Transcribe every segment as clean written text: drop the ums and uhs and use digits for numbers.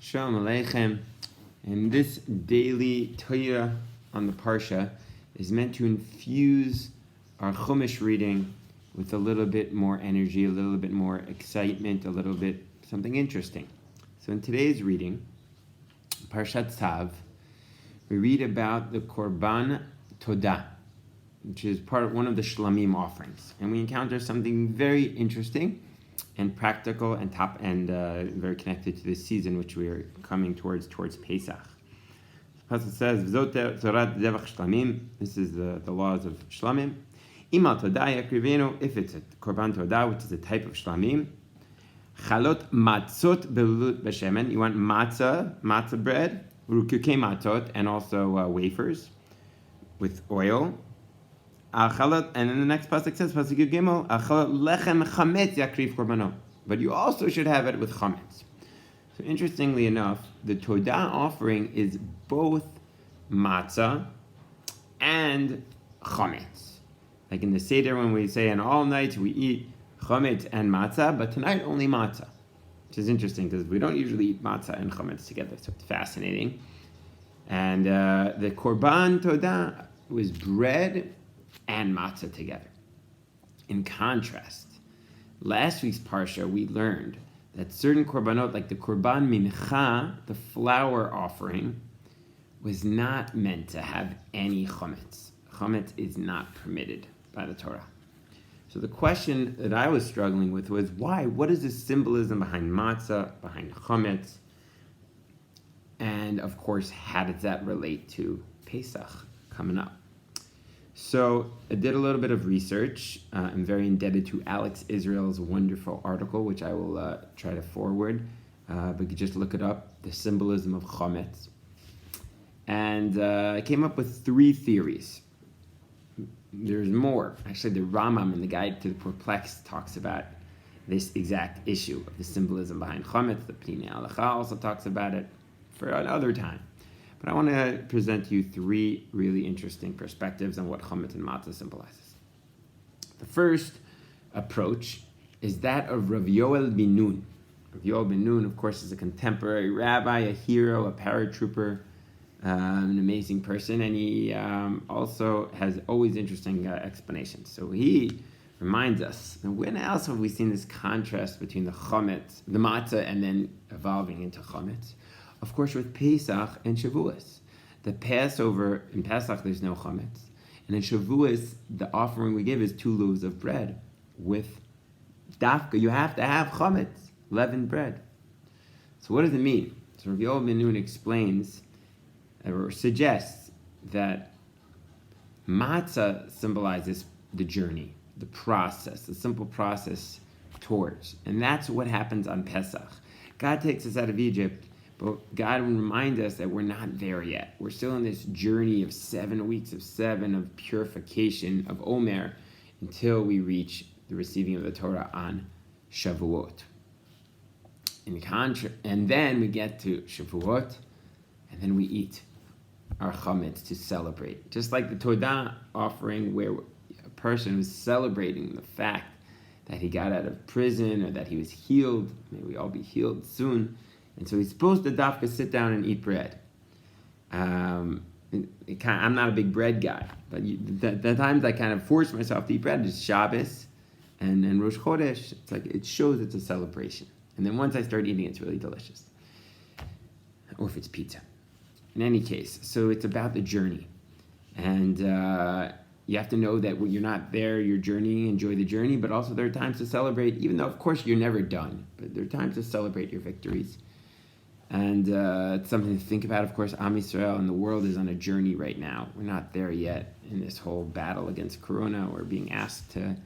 Shalom Aleichem. And this daily Torah on the Parsha is meant to infuse our Chumash reading with a little bit more energy, a little bit more excitement, a little bit something interesting. So in today's reading, Parahsha Tzav, we read about the Korban Todah, which is one of the Shlamim offerings. And we encounter something very interesting and practical and very connected to this season which we are coming towards Pesach. The Pasuk says, this is the laws of Shlamim. If it's a Korban Todah, which is a type of Shlamim, Chalot matzot belut b'shemen. You want matzah bread, rukukei matzot, and also wafers with oil. And then the next pasuk says, pasuk Gimel, lechem chametz yakriv korbanot. But you also should have it with chametz. So interestingly enough, the Todah offering is both matzah and chametz. Like in the Seder when we say, on all nights we eat chametz and matzah, but tonight only matzah. Which is interesting because we don't usually eat matzah and chametz together, so it's fascinating. And the Korban Todah was bread and matzah together. In contrast, last week's Parsha, we learned that certain korbanot, like the Korban Mincha, the flour offering, was not meant to have any chametz. Chametz is not permitted by the Torah. So the question that I was struggling with was, why? What is the symbolism behind matzah, behind chametz? And of course, how does that relate to Pesach coming up? So I did a little bit of research. I'm very indebted to Alex Israel's wonderful article, which I will try to forward. But you can just look it up, the symbolism of chametz. And I came up with 3 theories. There's more. Actually, the Rambam in the Guide to the Perplexed talks about this exact issue of the symbolism behind chametz. The Pnei Halacha also talks about it for another time. But I want to present to you 3 really interesting perspectives on what chametz and matzah symbolizes. The first approach is that of Rav Yoel ben Nun. Rav Yoel ben Nun, of course, is a contemporary rabbi, a hero, a paratrooper, an amazing person, and he also has always interesting explanations. So he reminds us, and when else have we seen this contrast between the chametz, the matzah, and then evolving into chametz? Of course, with Pesach and Shavuos. The Passover, in Pesach, there's no chametz. And in Shavuos, the offering we give is 2 loaves of bread with dafka. You have to have chametz, leavened bread. So what does it mean? So Rav Yoel ben Nun explains, or suggests, that matzah symbolizes the journey, the process, the simple process towards. And that's what happens on Pesach. God takes us out of Egypt, but God will remind us that we're not there yet. We're still in this journey of 7 weeks of 7 of purification, of Omer, until we reach the receiving of the Torah on Shavuot. And then we get to Shavuot, and then we eat our chametz to celebrate. Just like the Todah offering, where a person was celebrating the fact that he got out of prison or that he was healed. May we all be healed soon. And so he's supposed to dafka sit down and eat bread. I'm not a big bread guy, but the times I kind of force myself to eat bread is Shabbos and Rosh Chodesh. It's like it shows it's a celebration. And then once I start eating, it's really delicious. Or if it's pizza. In any case, so it's about the journey. And you have to know that when you're not there, your journey, enjoy the journey, but also there are times to celebrate, even though, of course, you're never done. But there are times to celebrate your victories. And it's something to think about. Of course, Am Yisrael and the world is on a journey right now. We're not there yet in this whole battle against Corona. We're being asked to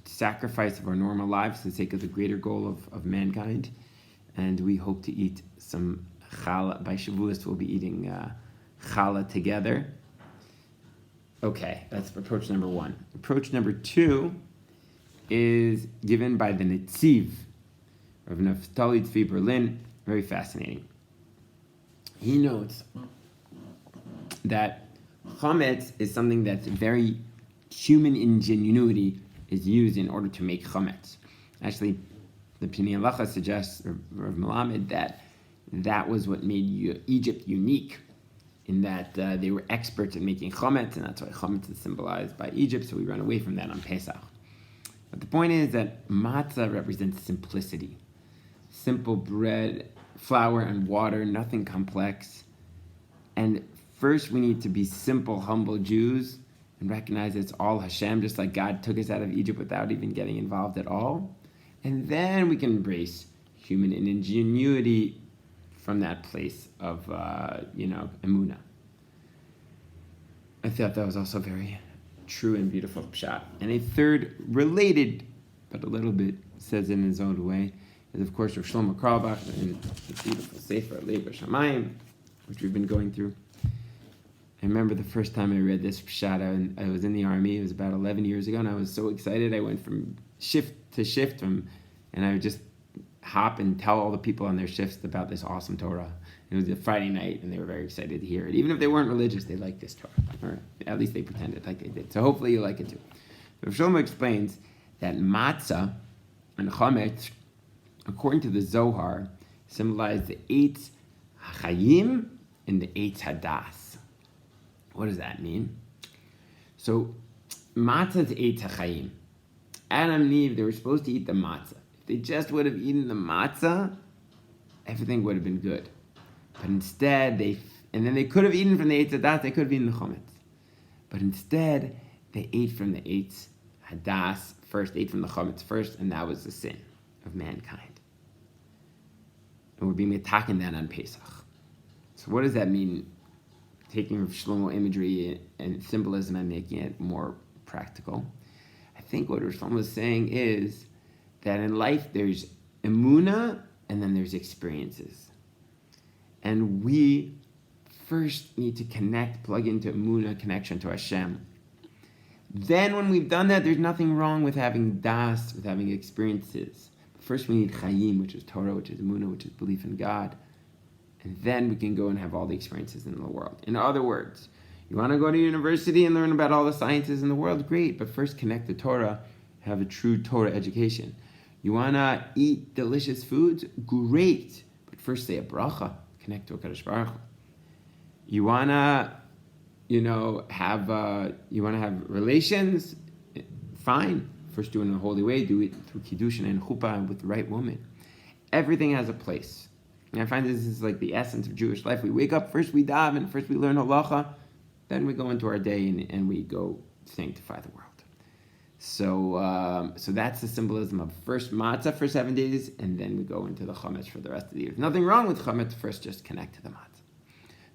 sacrifice of our normal lives for the sake of the greater goal of mankind. And we hope to eat some challah. By Shavuos, we'll be eating challah together. Okay, that's approach number 1. Approach number 2 is given by the Netziv, Rav Naftali Tzvi Berlin. Very fascinating. He notes that chametz is something that's very human ingenuity is used in order to make chametz. Actually, the Pnei Halacha suggests, Rav Melamed, that that was what made Egypt unique, in that they were experts in making chametz, and that's why chametz is symbolized by Egypt, so we run away from that on Pesach. But the point is that matzah represents simplicity. Simple bread, flour, and water, nothing complex. And first we need to be simple, humble Jews and recognize it's all Hashem, just like God took us out of Egypt without even getting involved at all. And then we can embrace human ingenuity from that place of, emunah. I thought that was also very true and beautiful pshat. And a third, related, but a little bit, says in his own way, is of course Rav Shlomo Carlebach in the beautiful Sefer Lev Shamayim, which we've been going through. I remember the first time I read this pshat, I was in the army. It was about 11 years ago, and I was so excited. I went from shift to shift, and I would just hop and tell all the people on their shifts about this awesome Torah. It was a Friday night, and they were very excited to hear it. Even if they weren't religious, they liked this Torah, or at least they pretended like they did. So hopefully you like it too. Rav Shlomo explains that matzah and chametz, according to the Zohar, symbolize the Eitz Chayim and the Eitz Hadas. What does that mean? So, matzah is Eitz Chayim. Adam and Eve, they were supposed to eat the matzah. If they just would have eaten the matzah, everything would have been good. But instead, then they could have eaten from the Eitz Hadas, they could have eaten the chametz. But instead, they ate from the Eitz Hadas first, ate from the chametz first, and that was the sin of mankind. And we're being metaken that on Pesach. So what does that mean? Taking Shlomo imagery and symbolism and making it more practical. I think what Shlomo is saying is that in life there's emunah and then there's experiences. And we first need to plug into emunah, connection to Hashem. Then when we've done that, there's nothing wrong with having das, with having experiences. First we need chayim, which is Torah, which is emunah, which is belief in God. And then we can go and have all the experiences in the world. In other words, you want to go to university and learn about all the sciences in the world? Great, but first connect to Torah, have a true Torah education. You want to eat delicious foods? Great, but first say a bracha, connect to HaKadosh Baruch Hu. You want to, have relations? Fine. First do it in a holy way, do it through kiddushin and chuppah and with the right woman. Everything has a place. And I find this is like the essence of Jewish life. We wake up, first we daven, first we learn halacha, then we go into our day and we go sanctify the world. So that's the symbolism of first matzah for 7 days, and then we go into the chametz for the rest of the year. There's nothing wrong with chametz, first just connect to the matzah.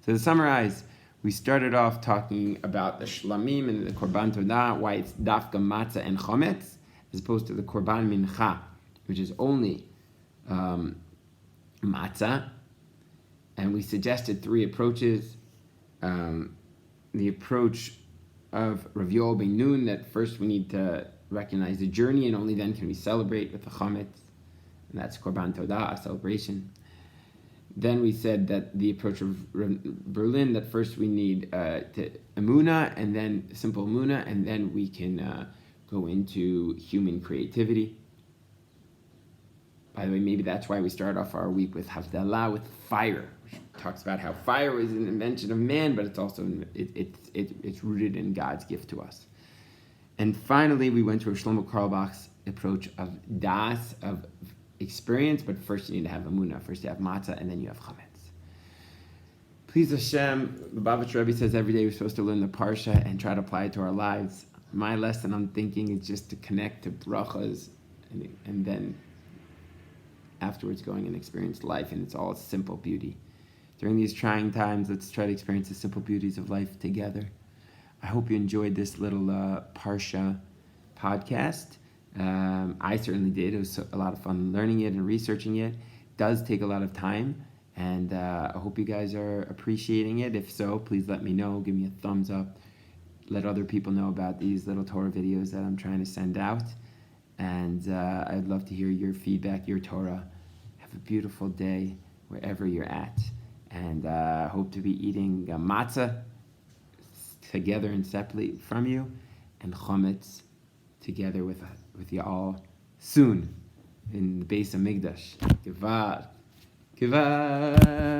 So to summarize, we started off talking about the shlamim and the korban todah, why it's dafka matzah and chametz, as opposed to the korban mincha, which is only matzah. And we suggested 3 approaches. The approach of Rav Yoel ben Nun, that first we need to recognize the journey, and only then can we celebrate with the chametz, and that's korban todah, a celebration. Then we said that the approach of Berlin, that first we need to emunah, and then simple emunah, and then we can go into human creativity. By the way, maybe that's why we start off our week with Havdalah, with fire, which talks about how fire was an invention of man, but it's also it's rooted in God's gift to us. And finally, we went to Shlomo Carlebach's approach of das, of experience, but first you need to have emunah, first you have matzah, and then you have chametz. Please Hashem, the Bavitch Rebbe says every day we're supposed to learn the Parahsha and try to apply it to our lives. My lesson, I'm thinking, is just to connect to brachas, and then afterwards going and experience life in its all simple beauty. During these trying times, let's try to experience the simple beauties of life together. I hope you enjoyed this little Parahsha podcast. I certainly did. It was a lot of fun learning it and researching it. It does take a lot of time, and I hope you guys are appreciating it. If so, please let me know. Give me a thumbs up. Let other people know about these little Torah videos that I'm trying to send out. And I'd love to hear your feedback, your Torah. Have a beautiful day wherever you're at. And hope to be eating matzah together and separately from you, and chametz together with you all soon in the base of Migdash. Gevar. Goodbye.